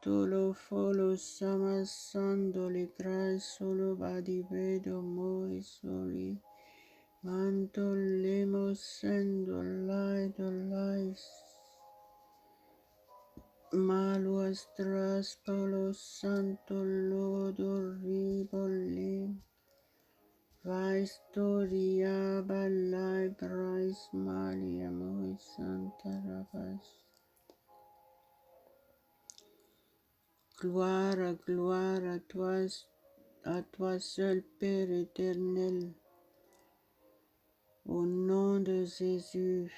tolo folo sama sando le crai solo badive do moi soli manto lemo sendo lai malo astras polo santo lodo riboli vai storia balai brais malia moi santa rabas. Gloire à toi seul, Père éternel, au nom de Jésus.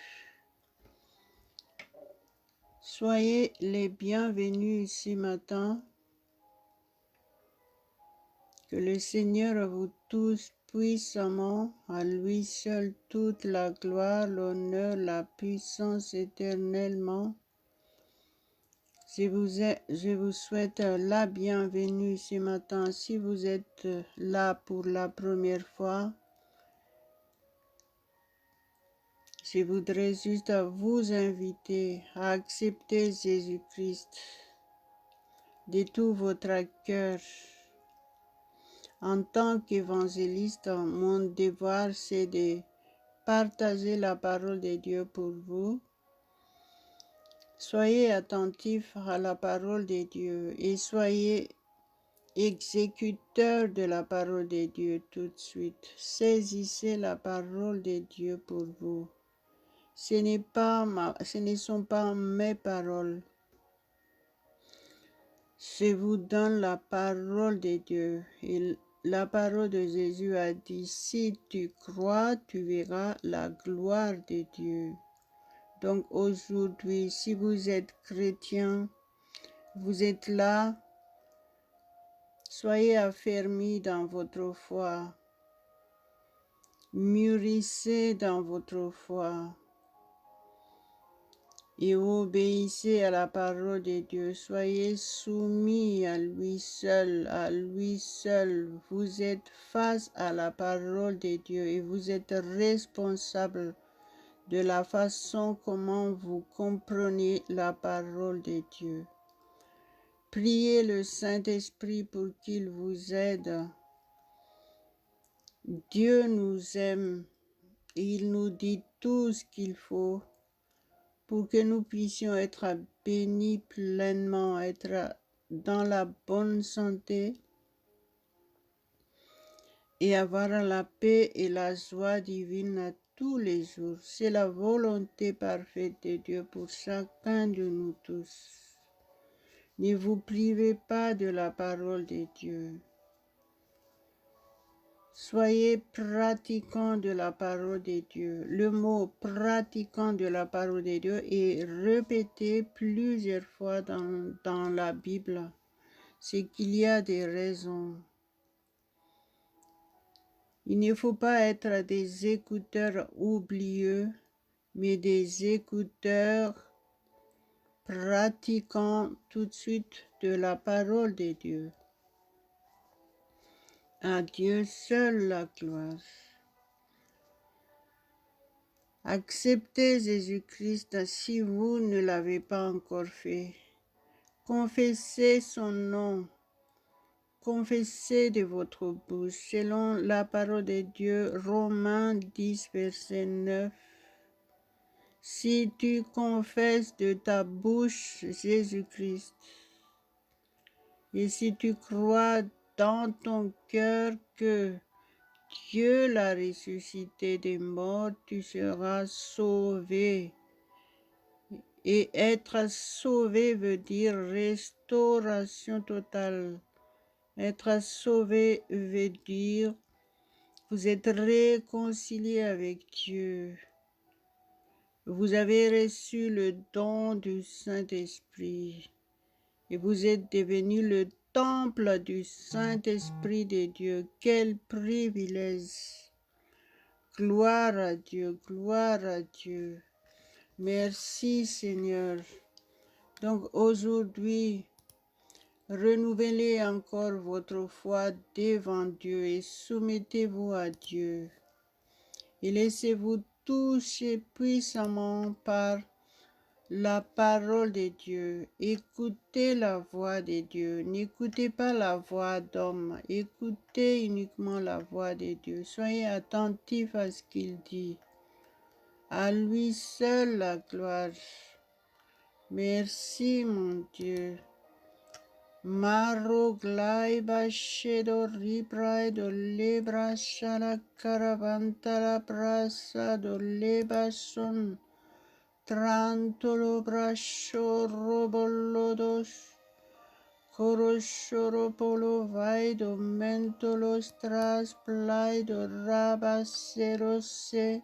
Soyez les bienvenus ici matin. Que le Seigneur vous touche puissamment, à lui seul toute la gloire, l'honneur, la puissance éternellement. Je vous souhaite la bienvenue ce matin. Si vous êtes là pour la première fois, je voudrais juste vous inviter à accepter Jésus-Christ de tout votre cœur. En tant qu'évangéliste, mon devoir, c'est de partager la parole de Dieu pour vous. Soyez attentifs à la parole de Dieu et soyez exécuteurs de la parole de Dieu tout de suite. Saisissez la parole de Dieu pour vous. Ce ne sont pas mes paroles. Je vous donne la parole de Dieu. Et la parole de Jésus a dit, si tu crois, tu verras la gloire de Dieu. Donc aujourd'hui, si vous êtes chrétien, vous êtes là, soyez affermis dans votre foi. Mûrissez dans votre foi. Et obéissez à la parole de Dieu. Soyez soumis à lui seul, à lui seul. Vous êtes face à la parole de Dieu et vous êtes responsable de la façon comment vous comprenez la parole de Dieu. Priez le Saint-Esprit pour qu'il vous aide. Dieu nous aime. Il nous dit tout ce qu'il faut pour que nous puissions être bénis pleinement, être dans la bonne santé et avoir la paix et la joie divine à tous les jours. C'est la volonté parfaite de Dieu pour chacun de nous tous. Ne vous privez pas de la parole de Dieu. Soyez pratiquants de la parole de Dieu. Le mot pratiquant de la parole de Dieu est répété plusieurs fois dans la Bible. C'est qu'il y a des raisons. Il ne faut pas être des écouteurs oublieux, mais des écouteurs pratiquant tout de suite de la parole de Dieu. À Dieu seul la gloire. Acceptez Jésus-Christ si vous ne l'avez pas encore fait. Confessez son nom. Confessez de votre bouche, selon la parole de Dieu, Romains 10, verset 9. Si tu confesses de ta bouche Jésus-Christ, et si tu crois dans ton cœur que Dieu l'a ressuscité des morts, tu seras sauvé. Et être sauvé veut dire restauration totale. Être sauvé veut dire vous êtes réconcilié avec Dieu. Vous avez reçu le don du Saint-Esprit et vous êtes devenu le temple du Saint-Esprit de Dieu. Quel privilège! Gloire à Dieu, gloire à Dieu. Merci Seigneur. Donc aujourd'hui, renouvelez encore votre foi devant Dieu et soumettez-vous à Dieu. Et laissez-vous toucher puissamment par la parole de Dieu. Écoutez la voix de Dieu. N'écoutez pas la voix d'homme. Écoutez uniquement la voix de Dieu. Soyez attentifs à ce qu'il dit. À lui seul la gloire. Merci mon Dieu. Maro glaiba shedo ribrai do lebra shala caravantala brasa do leba son trantolo brasho robolodos coroshoro polo vai do mentolos tras plai do rabaserose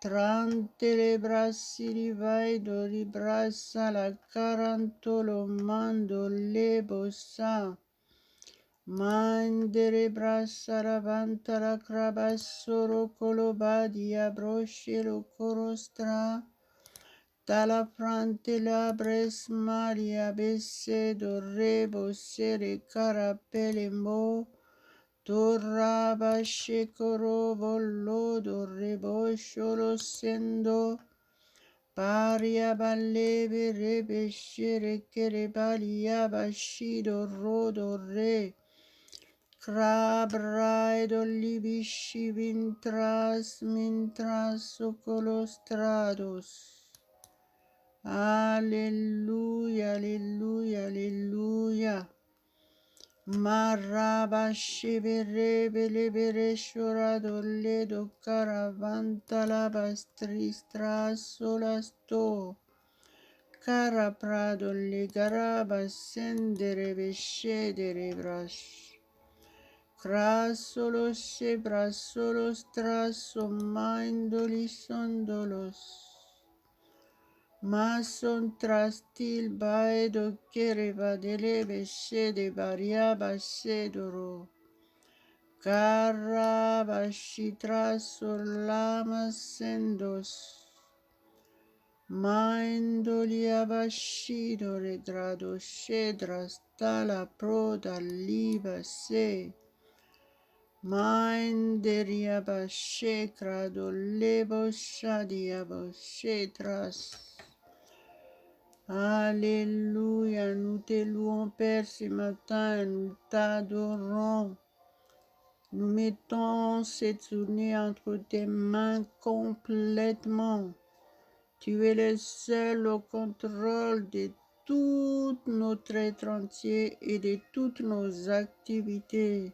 Trante le brassi di vai do ribrassa la carantolo mando le bossa. Mandere brassa ravanta la crabassoro colobadi abrosce lo corostra. Dalla frante la bres maria besse do rebo sere carapele mo. Torraba shekoro bollo dorrebo shoro sendo paria ballebe rebe shere kere balia bashido rodo re crabrai libishi mintras socolostrados. Alleluia, alleluia, alleluia. Maraba shibere belebere shorado ledo caravanta labastristra solasto cara prado le garaba sendere bescedere brash crasolo sebra solos traso mindoli sondolos Mason trastil baedo kereva delebe shede bariaba shedoro. Caraba shitra solama sendos. Maindolia bashido regrado shedras tala proda liba se. Mainderia bashe crado lebo shadia bashetras. Alléluia, nous te louons Père ce matin, nous t'adorons. Nous mettons cette journée entre tes mains complètement. Tu es le seul au contrôle de tout notre être entier et de toutes nos activités.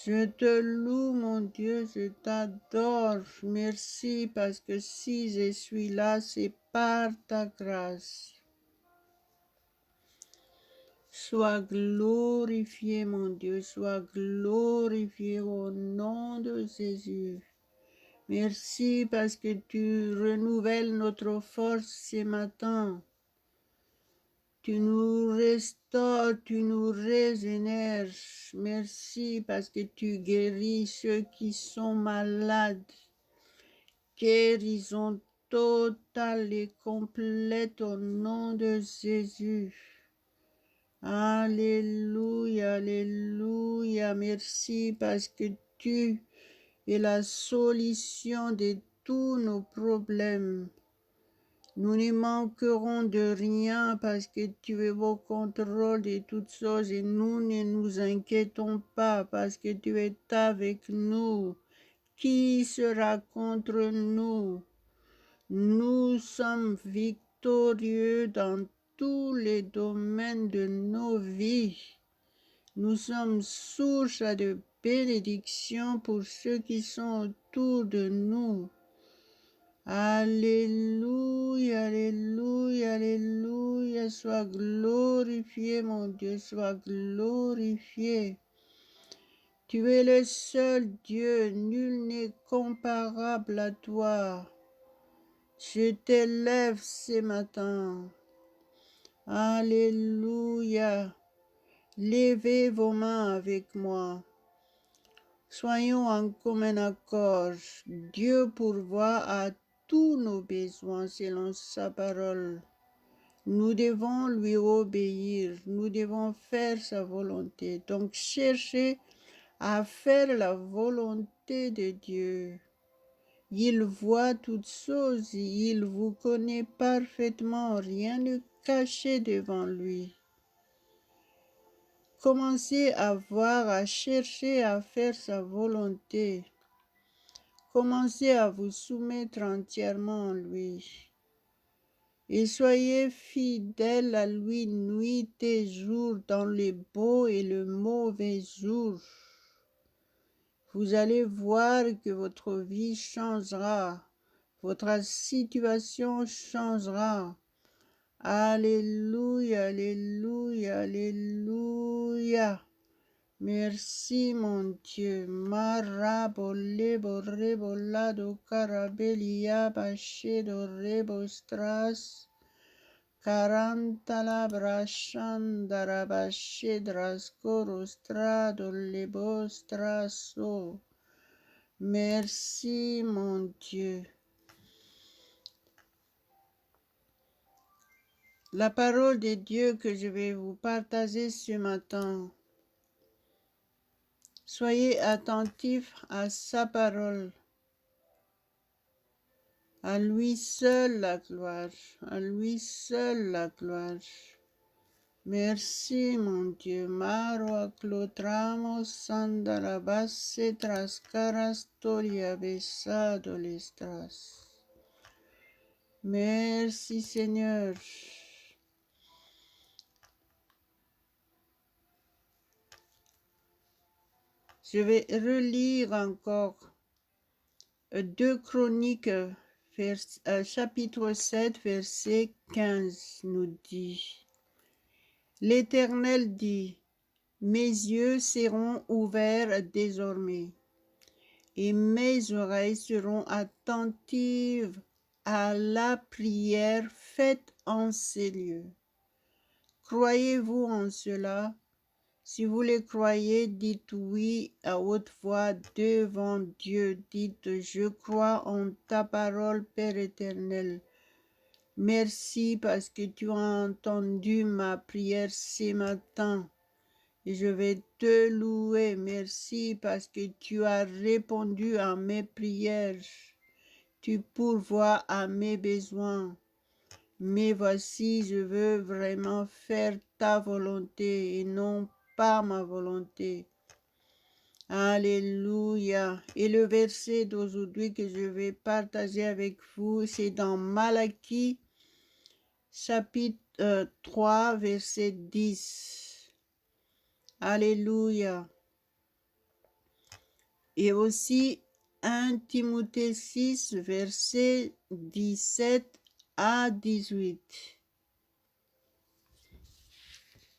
Je te loue, mon Dieu, je t'adore. Merci parce que si je suis là, c'est par ta grâce. Sois glorifié, mon Dieu, sois glorifié au nom de Jésus. Merci parce que tu renouvelles notre force ce matin. Tu nous restaures, tu nous régénères. Merci parce que tu guéris ceux qui sont malades. Guérison totale et complète au nom de Jésus. Alléluia, alléluia. Merci parce que tu es la solution de tous nos problèmes. Nous ne manquerons de rien parce que tu es au contrôle de toutes choses et nous ne nous inquiétons pas parce que tu es avec nous. Qui sera contre nous? Nous sommes victorieux dans tous les domaines de nos vies. Nous sommes source de bénédiction pour ceux qui sont autour de nous. Alléluia, alléluia, alléluia. Sois glorifié, mon Dieu, sois glorifié. Tu es le seul Dieu, nul n'est comparable à toi. Je t'élève ce matin. Alléluia. Levez vos mains avec moi. Soyons en commun accord. Dieu pourvoit à tous nos besoins selon sa parole. Nous devons lui obéir. Nous devons faire sa volonté. Donc cherchez à faire la volonté de Dieu. Il voit toutes choses, il vous connaît parfaitement, rien ne caché devant lui. Commencez à voir, à chercher à faire sa volonté. Commencez à vous soumettre entièrement à lui. Et soyez fidèles à lui nuit et jour, dans les beaux et le mauvais jour. Vous allez voir que votre vie changera, votre situation changera. Alléluia, alléluia, alléluia. Merci mon Dieu. Marabole borrebolado carabelia bachedo rebostras. Carantala brashandara bachedras corostrado lebostraso. Merci mon Dieu. La parole de Dieu que je vais vous partager ce matin. Soyez attentifs à sa parole. À lui seul la gloire. À lui seul la gloire. Merci mon Dieu. Maro clotramos sandarabasse trascaras toria besado lestras. Merci Seigneur. Je vais relire encore 2 Chroniques, chapitre 7, verset 15 nous dit. L'Éternel dit, mes yeux seront ouverts désormais, et mes oreilles seront attentives à la prière faite en ces lieux. Croyez-vous en cela? Si vous le croyez, dites oui à haute voix devant Dieu. Dites, je crois en ta parole, Père éternel. Merci parce que tu as entendu ma prière ce matin. Et je vais te louer. Merci parce que tu as répondu à mes prières. Tu pourvois à mes besoins. Mais voici, je veux vraiment faire ta volonté et non pas ma volonté. Alléluia. Et le verset d'aujourd'hui que je vais partager avec vous, c'est dans Malachie, chapitre 3, verset 10. Alléluia. Et aussi 1 Timothée 6, verset 17 à 18.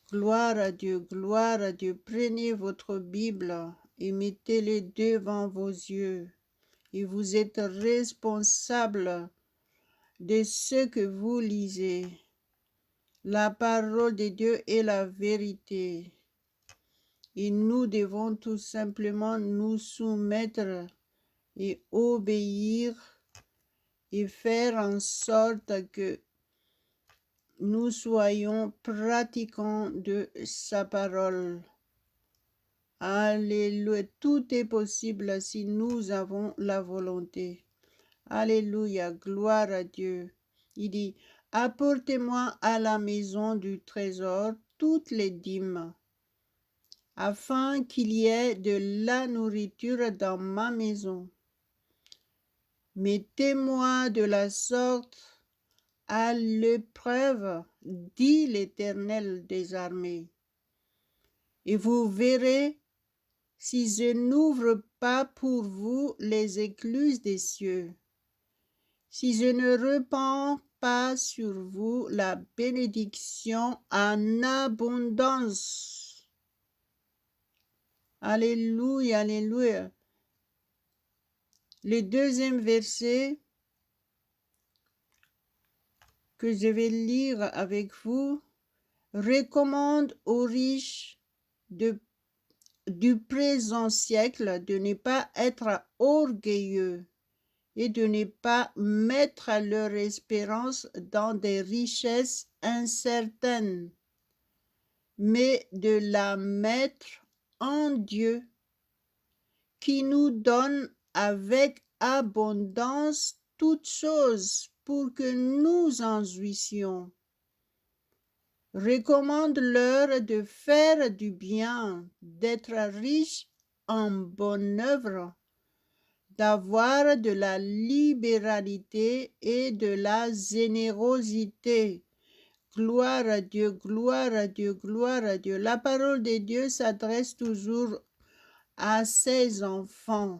Gloire à Dieu, gloire à Dieu. Prenez votre Bible et mettez-les devant vos yeux. Et vous êtes responsable de ce que vous lisez. La parole de Dieu est la vérité. Et nous devons tout simplement nous soumettre et obéir et faire en sorte que nous soyons pratiquants de sa parole. Alléluia. Tout est possible si nous avons la volonté. Alléluia. Gloire à Dieu. Il dit, apportez-moi à la maison du trésor toutes les dîmes, afin qu'il y ait de la nourriture dans ma maison. Mettez-moi de la sorte à l'épreuve, dit l'Éternel des armées. Et vous verrez si je n'ouvre pas pour vous les écluses des cieux, si je ne répands pas sur vous la bénédiction en abondance. Alléluia, alléluia. Le deuxième verset que je vais lire avec vous recommande aux riches du présent siècle de ne pas être orgueilleux et de ne pas mettre leur espérance dans des richesses incertaines, mais de la mettre en Dieu, qui nous donne avec abondance toutes choses pour que nous en jouissions. Recommande-leur de faire du bien, d'être riches en bonne œuvre, d'avoir de la libéralité et de la générosité. Gloire à Dieu, gloire à Dieu, gloire à Dieu. La parole de Dieu s'adresse toujours à ses enfants.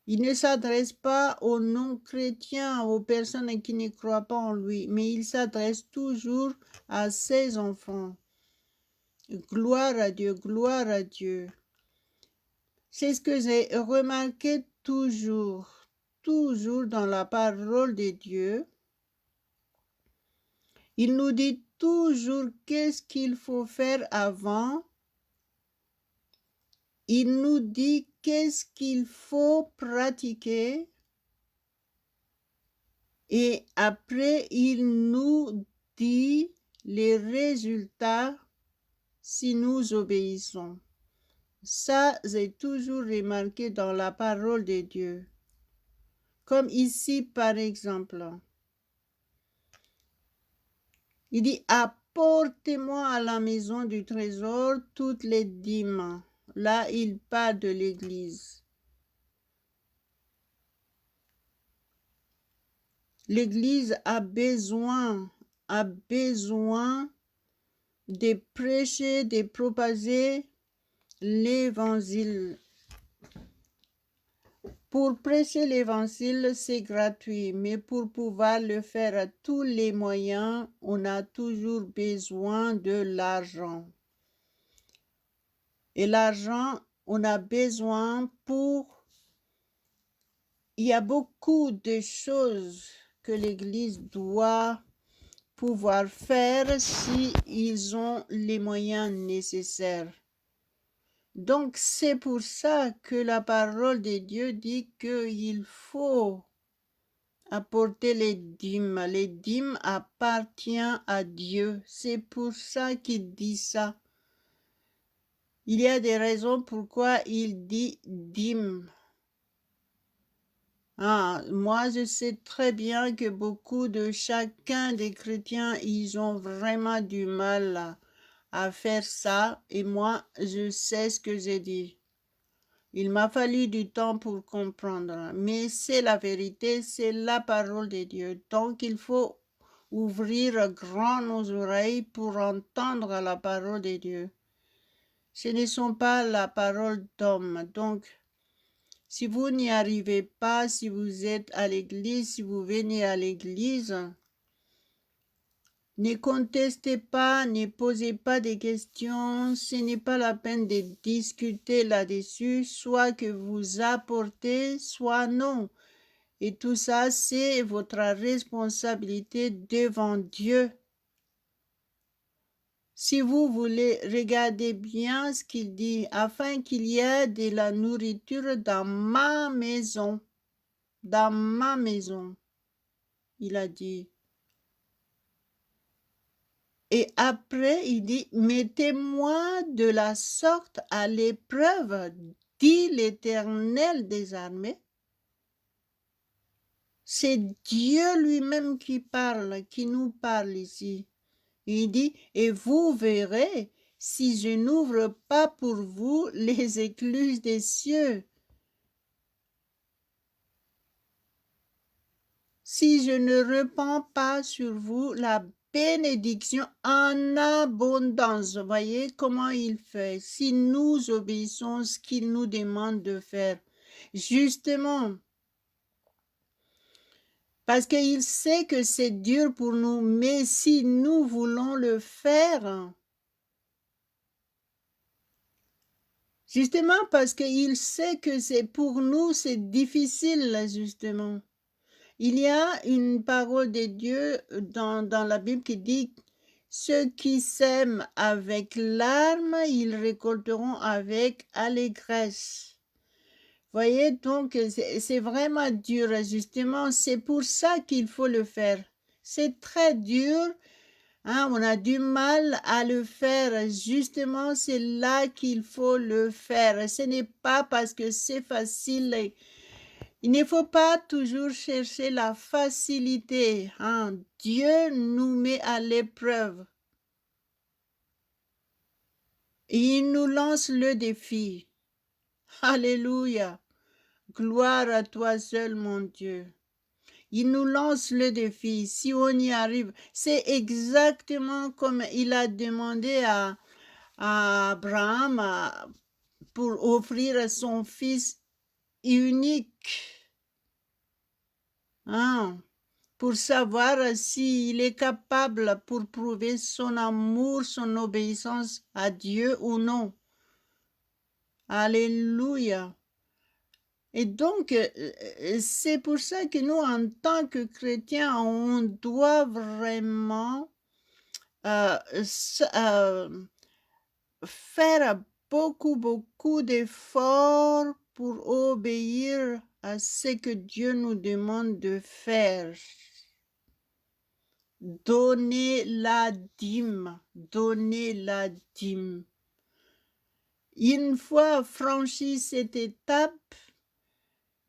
Il ne s'adresse pas aux non-chrétiens, aux personnes qui ne croient pas en lui, mais il s'adresse toujours à ses enfants. Gloire à Dieu, gloire à Dieu. C'est ce que j'ai remarqué toujours dans la parole de Dieu. Il nous dit toujours qu'est-ce qu'il faut faire avant. Il nous dit qu'est-ce qu'il faut pratiquer. Et après, il nous dit les résultats si nous obéissons. Ça, j'ai toujours remarqué dans la parole de Dieu. Comme ici, par exemple. Il dit, apportez-moi à la maison du trésor toutes les dîmes. Là, il parle de l'Église. L'Église a besoin de prêcher, de propager l'Évangile. Pour prêcher l'Évangile, c'est gratuit, mais pour pouvoir le faire à tous les moyens, on a toujours besoin de l'argent. Et l'argent, on a besoin pour... Il y a beaucoup de choses que l'Église doit pouvoir faire si ils ont les moyens nécessaires. Donc, c'est pour ça que la parole de Dieu dit qu'il faut apporter les dîmes. Les dîmes appartiennent à Dieu. C'est pour ça qu'il dit ça. Il y a des raisons pourquoi il dit dîmes. Moi, je sais très bien que beaucoup de chacun des chrétiens, ils ont vraiment du mal à faire ça. Et moi, je sais ce que j'ai dit. Il m'a fallu du temps pour comprendre. Mais c'est la vérité, c'est la parole de Dieu. Donc, il faut ouvrir grand nos oreilles pour entendre la parole de Dieu. Ce ne sont pas la parole d'homme. Donc, si vous n'y arrivez pas, si vous êtes à l'église, si vous venez à l'église, ne contestez pas, ne posez pas de questions, ce n'est pas la peine de discuter là-dessus, soit que vous apportez, soit non. Et tout ça, c'est votre responsabilité devant Dieu. Si vous voulez, regardez bien ce qu'il dit, afin qu'il y ait de la nourriture dans ma maison. Dans ma maison, il a dit. Et après, il dit, mettez-moi de la sorte à l'épreuve, dit l'Éternel des armées. C'est Dieu lui-même qui parle, qui nous parle ici. Il dit, et vous verrez si je n'ouvre pas pour vous les écluses des cieux. Si je ne répands pas sur vous la bénédiction en abondance. Vous voyez comment il fait. Si nous obéissons ce qu'il nous demande de faire. Justement, parce qu'il sait que c'est dur pour nous, mais si nous voulons le faire, justement parce qu'il sait que c'est pour nous, c'est difficile, justement. Il y a une parole de Dieu dans la Bible qui dit « Ceux qui sèment avec larmes, ils récolteront avec allégresse. » Voyez, donc, c'est vraiment dur, justement. C'est pour ça qu'il faut le faire. C'est très dur, Hein, on a du mal à le faire. Justement, c'est là qu'il faut le faire. Ce n'est pas parce que c'est facile. Il ne faut pas toujours chercher la facilité. Hein. Dieu nous met à l'épreuve. Et il nous lance le défi. Alléluia. Gloire à toi seul, mon Dieu. Il nous lance le défi. Si on y arrive, c'est exactement comme il a demandé à Abraham pour offrir son fils unique. Hein, pour savoir s'il est capable pour prouver son amour, son obéissance à Dieu ou non. Alléluia. Et donc, c'est pour ça que nous, en tant que chrétiens, on doit vraiment faire beaucoup d'efforts pour obéir à ce que Dieu nous demande de faire. Donner la dîme, donner la dîme. Une fois franchi cette étape,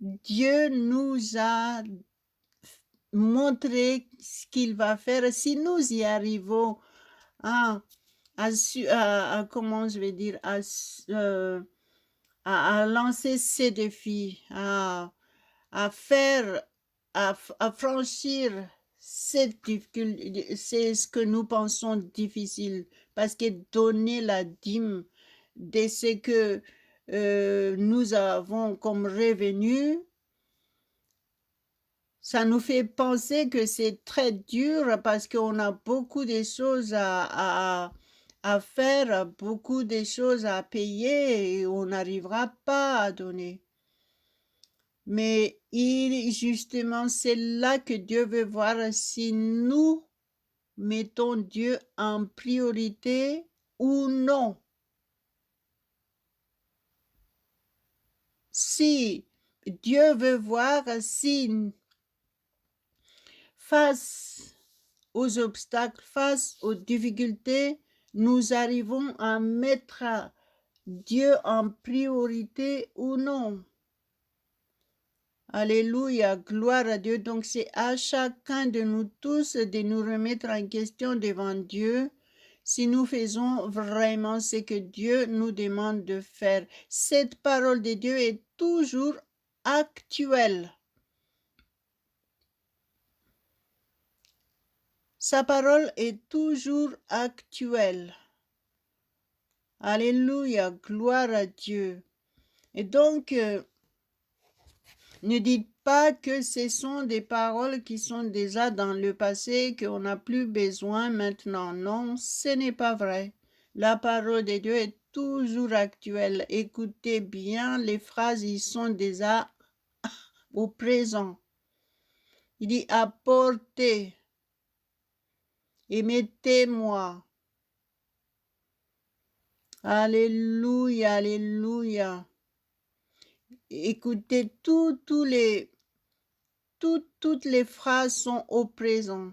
Dieu nous a montré ce qu'il va faire. Si nous y arrivons comment je vais dire, à lancer ces défis, à franchir cette difficulté, c'est ce que nous pensons difficile, parce que donner la dîme de ce que nous avons comme revenu, ça nous fait penser que c'est très dur parce qu'on a beaucoup de choses à faire, beaucoup de choses à payer et on n'arrivera pas à donner. Mais justement, c'est là que Dieu veut voir si nous mettons Dieu en priorité ou non. Si Dieu veut voir si face aux obstacles, face aux difficultés, nous arrivons à mettre Dieu en priorité ou non. Alléluia, gloire à Dieu. Donc c'est à chacun de nous tous de nous remettre en question devant Dieu si nous faisons vraiment ce que Dieu nous demande de faire. Cette parole de Dieu est toujours actuelle. Sa parole est toujours actuelle. Alléluia, gloire à Dieu. Et donc, ne dites pas que ce sont des paroles qui sont déjà dans le passé, qu'on n'a plus besoin maintenant. Non, ce n'est pas vrai. La parole de Dieu est toujours actuelle. Écoutez bien, les phrases, ils sont déjà au présent. Il dit apportez et mettez-moi. Alléluia, alléluia. Écoutez, toutes les phrases sont au présent.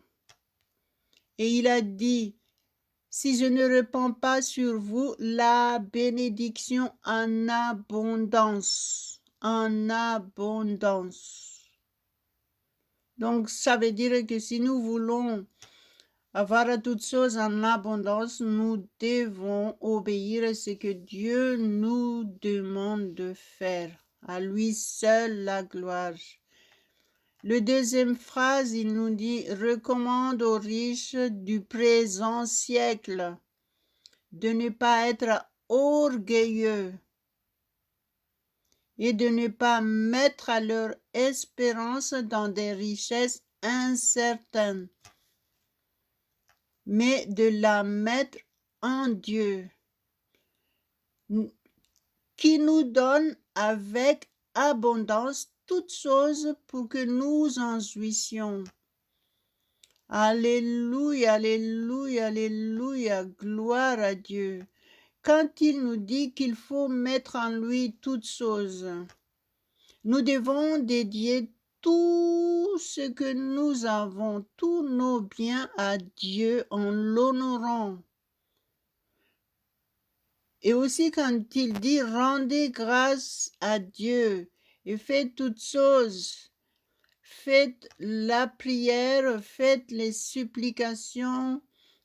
Et il a dit, si je ne répands pas sur vous la bénédiction en abondance. En abondance. Donc, ça veut dire que si nous voulons avoir toutes choses en abondance, nous devons obéir à ce que Dieu nous demande de faire. À lui seul la gloire. Le deuxième phrase, il nous dit « Recommande aux riches du présent siècle de ne pas être orgueilleux et de ne pas mettre leur espérance dans des richesses incertaines, mais de la mettre en Dieu, qui nous donne avec abondance toutes choses pour que nous en jouissions. » Alléluia, alléluia, alléluia, gloire à Dieu. Quand il nous dit qu'il faut mettre en lui toutes choses, nous devons dédier tout ce que nous avons, tous nos biens à Dieu en l'honorant. Et aussi quand il dit rendez grâce à Dieu et faites toutes choses, faites la prière, faites les supplications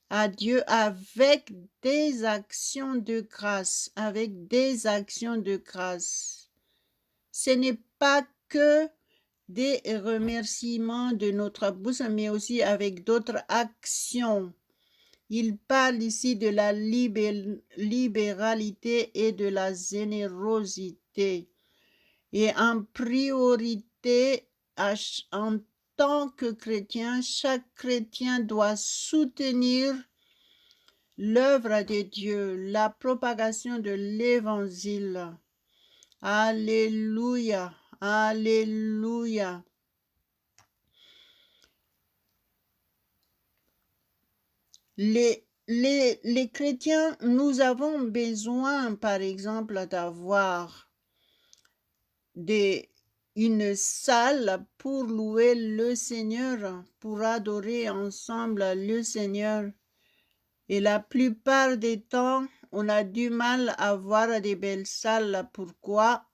à Dieu avec des actions de grâce, avec des actions de grâce. Ce n'est pas que des remerciements de notre bouche, mais aussi avec d'autres actions. Il parle ici de la libéralité et de la générosité. Et en priorité, en tant que chrétien, chaque chrétien doit soutenir l'œuvre de Dieu, la propagation de l'Évangile. Alléluia, alléluia. Les chrétiens, nous avons besoin, par exemple, d'avoir une salle pour louer le Seigneur, pour adorer ensemble le Seigneur. Et la plupart des temps, on a du mal à avoir des belles salles. Pourquoi?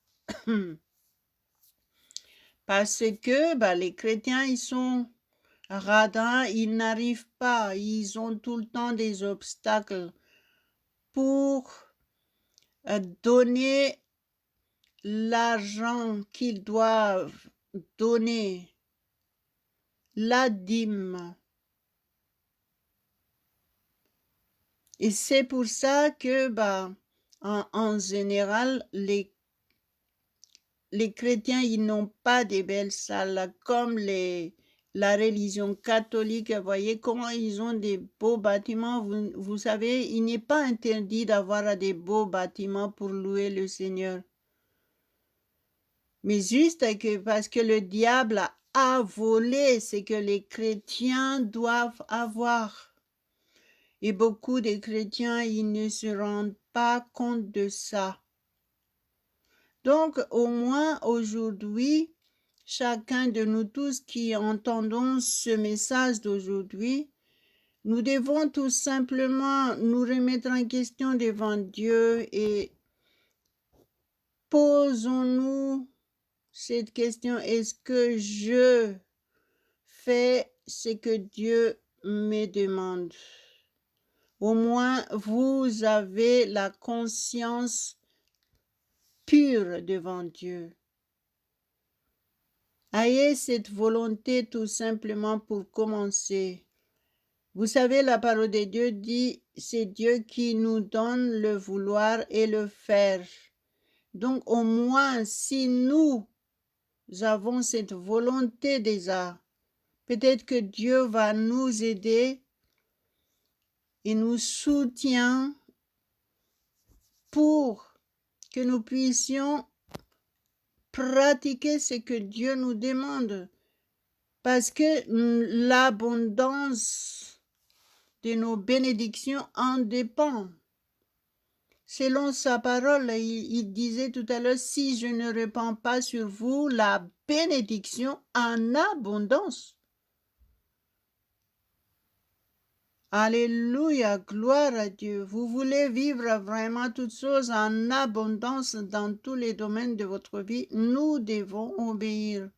Parce que les chrétiens, ils sont radins, ils n'arrivent pas, ils ont tout le temps des obstacles pour donner l'argent qu'ils doivent donner, la dîme. Et c'est pour ça que, en général, les chrétiens, ils n'ont pas de belles salles comme la religion catholique. Vous voyez comment ils ont des beaux bâtiments. Vous savez, il n'est pas interdit d'avoir des beaux bâtiments pour louer le Seigneur. Mais juste parce que le diable a volé ce que les chrétiens doivent avoir. Et beaucoup de chrétiens, ils ne se rendent pas compte de ça. Donc, au moins aujourd'hui, chacun de nous tous qui entendons ce message d'aujourd'hui, nous devons tout simplement nous remettre en question devant Dieu et posons-nous cette question, est-ce que je fais ce que Dieu me demande? Au moins, vous avez la conscience pure devant Dieu. Ayez cette volonté tout simplement pour commencer. Vous savez, la parole de Dieu dit, c'est Dieu qui nous donne le vouloir et le faire. Donc, au moins, si nous avons cette volonté déjà, peut-être que Dieu va nous aider et nous soutient pour que nous puissions pratiquer ce que Dieu nous demande. Parce que l'abondance de nos bénédictions en dépend. Selon sa parole, il disait tout à l'heure, si je ne répands pas sur vous la bénédiction en abondance. Alléluia, gloire à Dieu. Vous voulez vivre vraiment toutes choses en abondance dans tous les domaines de votre vie. Nous devons obéir.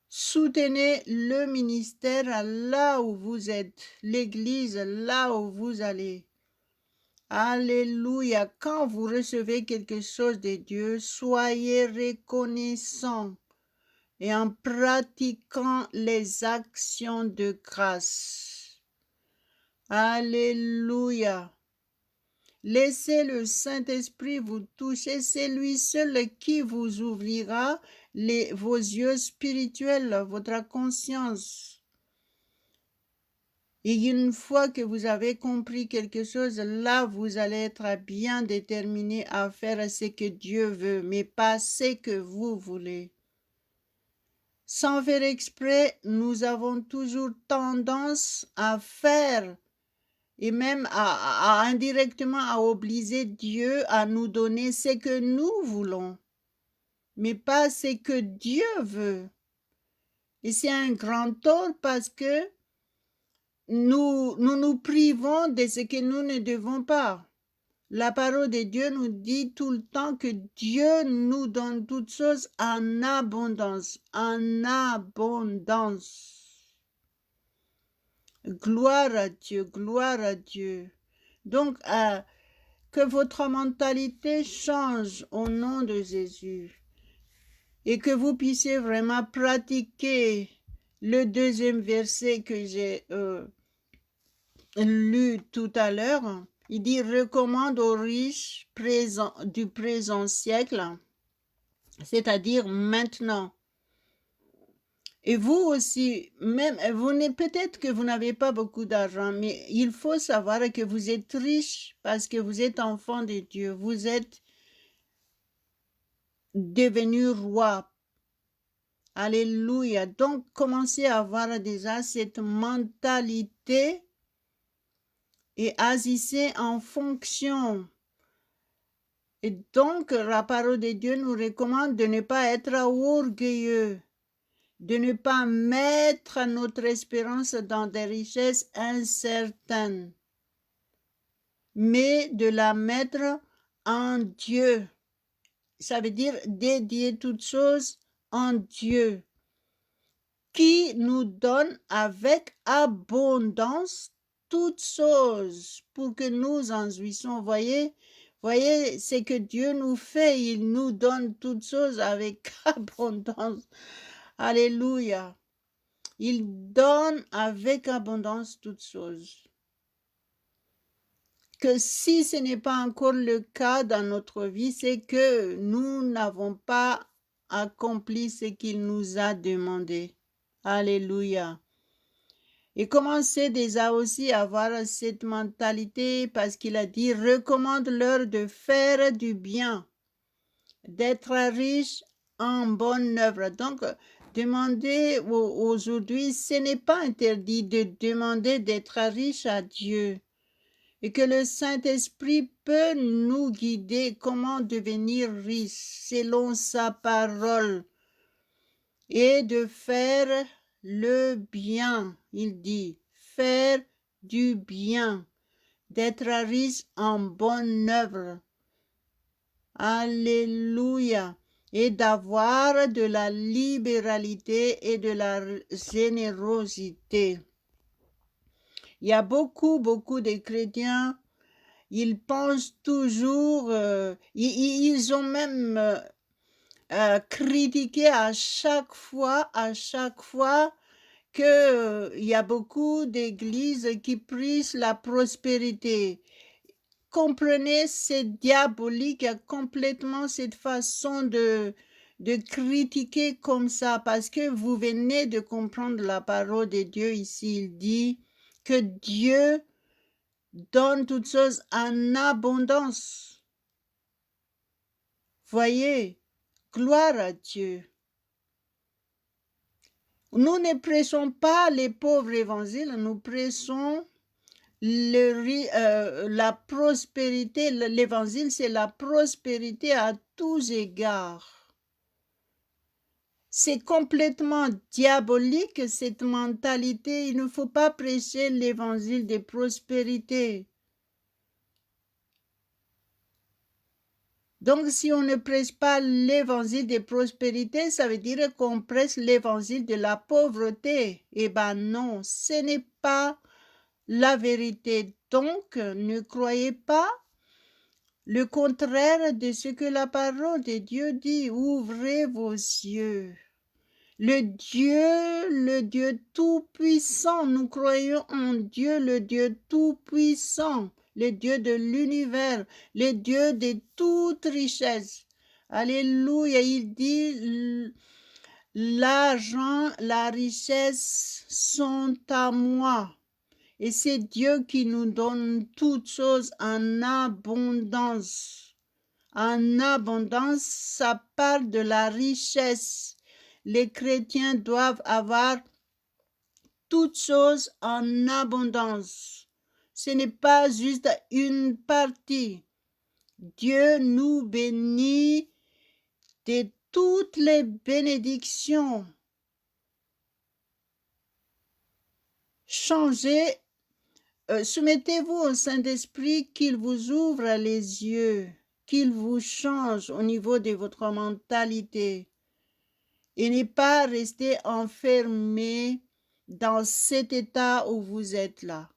Soutenez le ministère là où vous êtes, l'Église là où vous allez. Alléluia. Quand vous recevez quelque chose de Dieu, soyez reconnaissants et en pratiquant les actions de grâce. Alléluia. Laissez le Saint-Esprit vous toucher, c'est lui seul qui vous ouvrira vos yeux spirituels, votre conscience. Et une fois que vous avez compris quelque chose, là, vous allez être bien déterminé à faire ce que Dieu veut, mais pas ce que vous voulez. Sans faire exprès, nous avons toujours tendance à faire et même indirectement à obliger Dieu à nous donner ce que nous voulons. mais pas ce que Dieu veut. Et c'est un grand tort parce que nous privons de ce que nous ne devons pas. La parole de Dieu nous dit tout le temps que Dieu nous donne toutes choses en abondance, en abondance. Gloire à Dieu, gloire à Dieu. Donc, que votre mentalité change au nom de Jésus et que vous puissiez vraiment pratiquer le deuxième verset que j'ai lu tout à l'heure. Il dit « recommande aux riches du présent siècle », c'est-à-dire maintenant. Et vous aussi, même peut-être que vous n'avez pas beaucoup d'argent, mais il faut savoir que vous êtes riche parce que vous êtes enfant de Dieu. Vous êtes devenu roi. Alléluia. Donc, commencez à avoir déjà cette mentalité et agissez en fonction. Et donc, la parole de Dieu nous recommande de ne pas être orgueilleux, de ne pas mettre notre espérance dans des richesses incertaines, mais de la mettre en Dieu. Ça veut dire dédier toutes choses en Dieu, qui nous donne avec abondance toutes choses pour que nous en jouissions. Voyez, c'est que Dieu nous fait, il nous donne toutes choses avec abondance. Alléluia. Il donne avec abondance toutes choses. Que si ce n'est pas encore le cas dans notre vie, c'est que nous n'avons pas accompli ce qu'il nous a demandé. Alléluia. Et commencez déjà aussi à avoir cette mentalité parce qu'il a dit « recommande-leur de faire du bien, d'être riche en bonne œuvre ». Donc, demandez aujourd'hui, ce n'est pas interdit de demander d'être riche à Dieu et que le Saint-Esprit peut nous guider comment devenir riche selon sa parole et de faire le bien, il dit, faire du bien, d'être riche en bonne œuvre. Alléluia. Et d'avoir de la libéralité et de la générosité. Il y a beaucoup de chrétiens, ils pensent toujours, ils ont même critiqué à chaque fois que il y a beaucoup d'églises qui prient la prospérité. Comprenez, c'est diabolique, complètement cette façon de critiquer comme ça, parce que vous venez de comprendre la parole de Dieu ici. Il dit que Dieu donne toutes choses en abondance. Voyez, gloire à Dieu. Nous ne prêchons pas les pauvres évangiles, nous prêchons la prospérité. L'évangile, c'est la prospérité à tous égards. C'est complètement diabolique cette mentalité. Il ne faut pas prêcher l'évangile de prospérité. Donc, si on ne prêche pas l'évangile de prospérité, ça veut dire qu'on prêche l'évangile de la pauvreté. Eh bien non, ce n'est pas la vérité. Donc, ne croyez pas le contraire de ce que la parole de Dieu dit. Ouvrez vos yeux. Le Dieu tout-puissant, nous croyons en Dieu, le Dieu tout-puissant, le Dieu de l'univers, le Dieu de toute richesse. Alléluia, il dit, l'argent, la richesse sont à moi. Et c'est Dieu qui nous donne toutes choses en abondance. En abondance, ça parle de la richesse. Les chrétiens doivent avoir toutes choses en abondance. Ce n'est pas juste une partie. Dieu nous bénit de toutes les bénédictions. Changez, soumettez-vous au Saint-Esprit qu'il vous ouvre les yeux, qu'il vous change au niveau de votre mentalité et ne pas rester enfermé dans cet état où vous êtes là.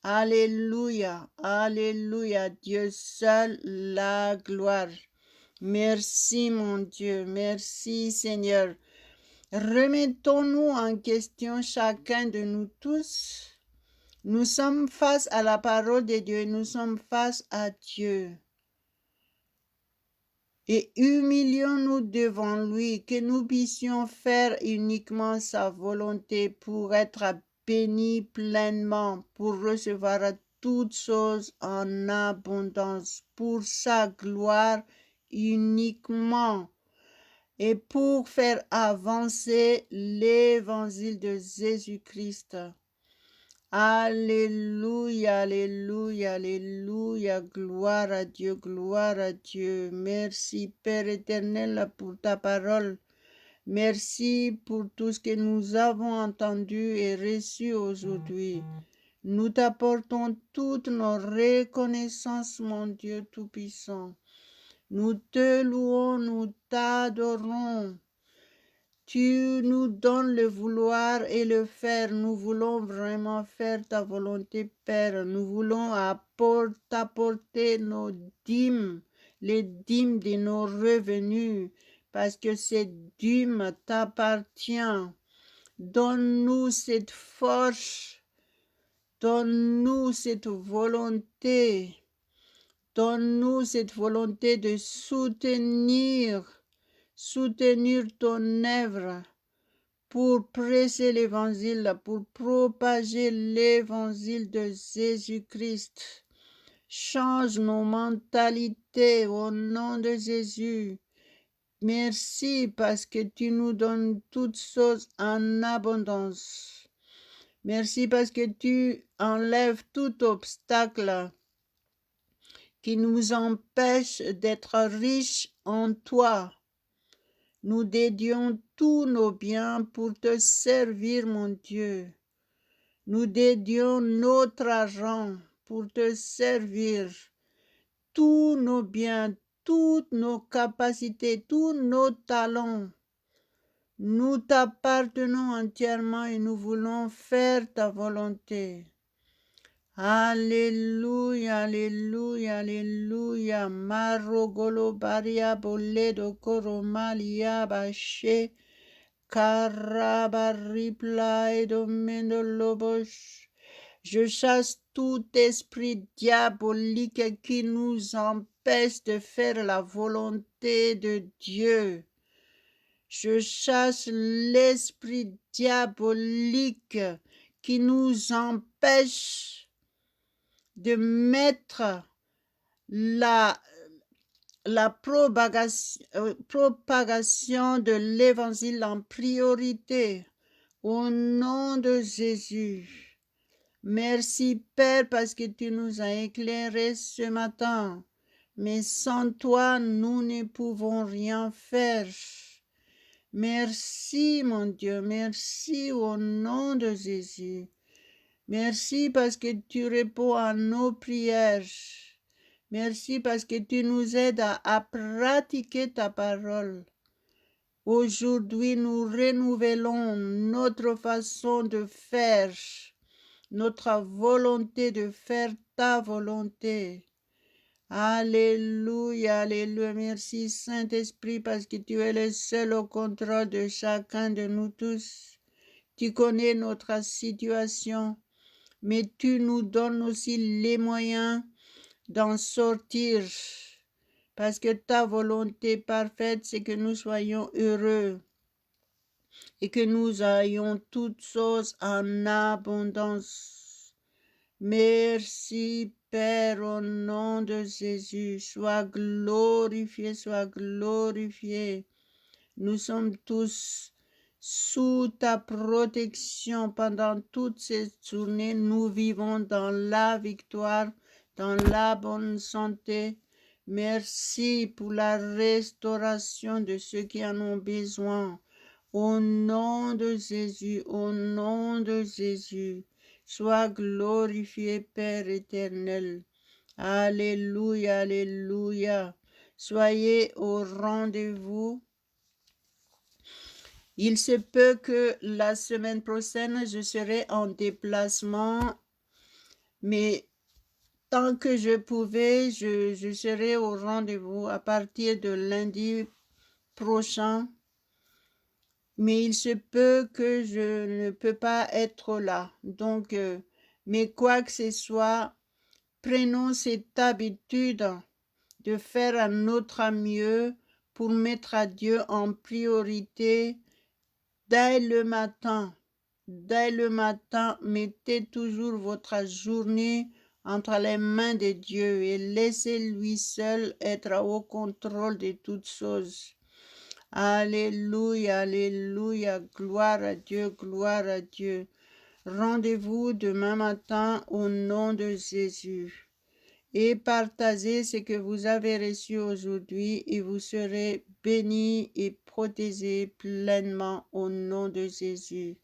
Alléluia, alléluia, Dieu seul la gloire. Merci mon Dieu, merci Seigneur. Remettons-nous en question chacun de nous tous. Nous sommes face à la parole de Dieu, nous sommes face à Dieu. Et humilions-nous devant lui, que nous puissions faire uniquement sa volonté pour être bénis pleinement, pour recevoir toutes choses en abondance, pour sa gloire uniquement, et pour faire avancer l'évangile de Jésus-Christ. Alléluia, alléluia, alléluia, gloire à Dieu, gloire à Dieu. Merci Père éternel pour ta parole. Merci pour tout ce que nous avons entendu et reçu aujourd'hui. Nous t'apportons toutes nos reconnaissances, mon Dieu Tout-Puissant. Nous te louons, nous t'adorons. Tu nous donnes le vouloir et le faire. Nous voulons vraiment faire ta volonté, Père. Nous voulons t'apporter nos dîmes, les dîmes de nos revenus, parce que ces dîmes t'appartiennent. Donne-nous cette force, donne-nous cette volonté, donne-nous cette volonté de soutenir ton œuvre pour prêcher l'évangile, pour propager l'évangile de Jésus-Christ. Change nos mentalités au nom de Jésus. Merci parce que tu nous donnes toutes choses en abondance. Merci parce que tu enlèves tout obstacle qui nous empêche d'être riches en toi. Nous dédions tous nos biens pour te servir, mon Dieu. Nous dédions notre argent pour te servir. Tous nos biens, toutes nos capacités, tous nos talents. Nous t'appartenons entièrement et nous voulons faire ta volonté. Alléluia, alléluia, alléluia. Marogolo baria boledo koromalia bache. Karabaripla et domendo lobos. Je chasse tout esprit diabolique qui nous empêche de faire la volonté de Dieu. Je chasse l'esprit diabolique qui nous empêche de mettre la propagation de l'évangile en priorité au nom de Jésus. Merci Père parce que tu nous as éclairés ce matin, mais sans toi nous ne pouvons rien faire. Merci mon Dieu, merci au nom de Jésus. Merci parce que tu réponds à nos prières. Merci parce que tu nous aides à pratiquer ta parole. Aujourd'hui, nous renouvelons notre façon de faire, notre volonté de faire ta volonté. Alléluia, alléluia. Merci Saint-Esprit parce que tu es le seul au contrôle de chacun de nous tous. Tu connais notre situation, mais tu nous donnes aussi les moyens d'en sortir. Parce que ta volonté parfaite, c'est que nous soyons heureux et que nous ayons toutes choses en abondance. Merci Père, au nom de Jésus, sois glorifié, sois glorifié. Nous sommes tous sous ta protection pendant toutes ces journées. Nous vivons dans la victoire, dans la bonne santé. Merci pour la restauration de ceux qui en ont besoin. Au nom de Jésus, au nom de Jésus, sois glorifié, Père éternel. Alléluia, alléluia. Soyez au rendez-vous. Il se peut que la semaine prochaine, je serai en déplacement, mais tant que je pouvais, je serai au rendez-vous à partir de lundi prochain. Mais il se peut que je ne peux pas être là. Donc, mais quoi que ce soit, prenons cette habitude de faire à notre mieux pour mettre à Dieu en priorité dès le matin. Dès le matin, mettez toujours votre journée entre les mains de Dieu et laissez-lui seul être au contrôle de toutes choses. Alléluia, alléluia, gloire à Dieu, gloire à Dieu. Rendez-vous demain matin au nom de Jésus et partagez ce que vous avez reçu aujourd'hui et vous serez bénis et protégés pleinement au nom de Jésus.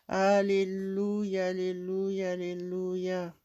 Alléluia, alléluia, alléluia.